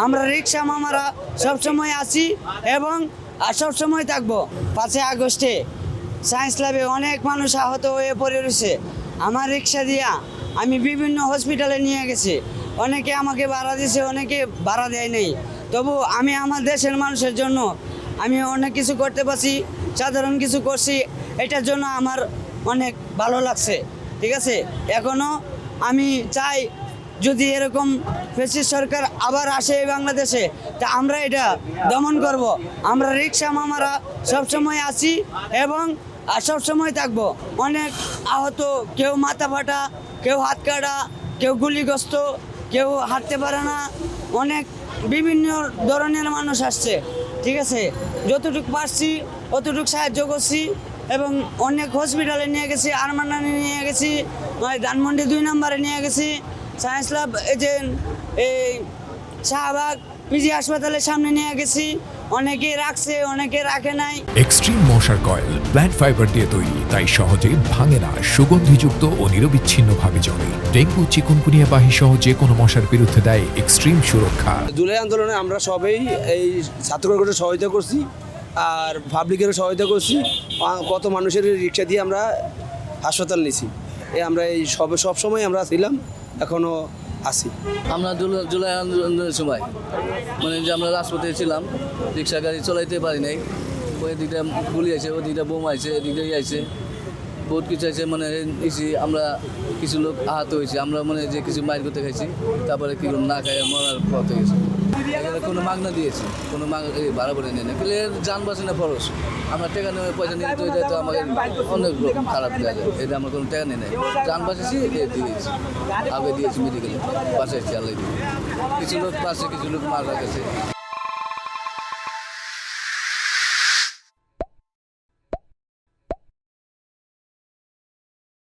আমরা রিক্সা মামারা সবসময় আছি এবং সবসময় থাকবো। 5 আগস্টে সায়েন্স ল্যাবে অনেক মানুষ আহত হয়ে পড়ে রয়েছে। আমার রিক্সা দিয়া আমি বিভিন্ন হসপিটালে নিয়ে গেছি। অনেকে আমাকে ভাড়া দিয়েছে, অনেকে ভাড়া দেয় নেই। তবু আমি আমার দেশের মানুষের জন্য আমি অনেক কিছু করতে পারছি, সাধারণ কিছু করছি। এটার জন্য আমার অনেক ভালো লাগছে। ঠিক আছে, এখনও আমি চাই যদি এরকম ফ্যাসিস্ট সরকার আবার আসে এই বাংলাদেশে, তা আমরা এটা দমন করব। আমরা রিক্সা মামারা সবসময় আছি এবং সবসময় থাকবো। অনেক আহত, কেউ মাথা ফাটা, কেউ হাত কাটা, কেউ গুলিগ্রস্ত, কেউ হাঁটতে পারে না, অনেক বিভিন্ন ধরনের মানুষ আসছে। ঠিক আছে, যতটুকু পারছি অতটুকু সাহায্য করছি এবং অনেক হসপিটালে নিয়ে গেছি, আরমানানি নিয়ে গেছি, ধানমন্ডি 2 নম্বরে নিয়ে গেছি, সায়েন্স ল্যাব এই শাহবাগ পিজি হাসপাতালের সামনে নিয়ে গেছি। অনেকে রাখছে, অনেকে রাখে নাই। এক্সট্রিম মশার কয়েল প্ল্যান্ট ফাইবার দিয়ে তৈরি, তাই সহজে ভাঙে না, সুগন্ধিযুক্ত ও নিরবিচ্ছিন্নভাবে জ্বলে। ডেঙ্গু, চিকুনগুনিয়া বাহি সহ যে কোনো মশার বিরুদ্ধে দেয় এক্সট্রিম সুরক্ষা। জুলাই আন্দোলনে আমরা সবাই এই ছাত্রগণকে সহায়তা করছি আর পাবলিকেরও সহায়তা করছি। কত মানুষের রিক্সা দিয়ে আমরা হাসপাতাল নিছি। আমরা এই সব সময় আমরা ছিলাম, এখনও আছি। আমরা জুলাই আন্দোলনের সময় মানে যে আমরা রাজপথে ছিলাম, রিক্সা গাড়ি চলাইতে পারি নাই। ওই দিকটা গুলি আছে, ওই দিকটা বোম আছে, এদিকটাই আছে, বহুত কিছু আছে। মানে আমরা কিছু লোক আহত হয়েছে, আমরা মানে যে কিছু মাইর করতে খাইছি, তারপরে কি না খাই মরার পথে গেছি। কোনো মাগনা দিয়েছি, কোনো ভাড়া করে নেই না, কিন্তু যান বাঁচে না খরচ। আমরা টাকা নেওয়ার পয়সা নিয়ে তো এটা তো আমাকে অনেক খারাপ দেওয়া যায়। এটা আমরা কোনো টাকা নেই নাই, যান বাঁচেছি দিয়েছি, আগে দিয়েছি মেডিকেলে, বাঁচাইছি আল্লাহ। কিছু লোক বাঁচে, কিছু লোক মারা গেছে।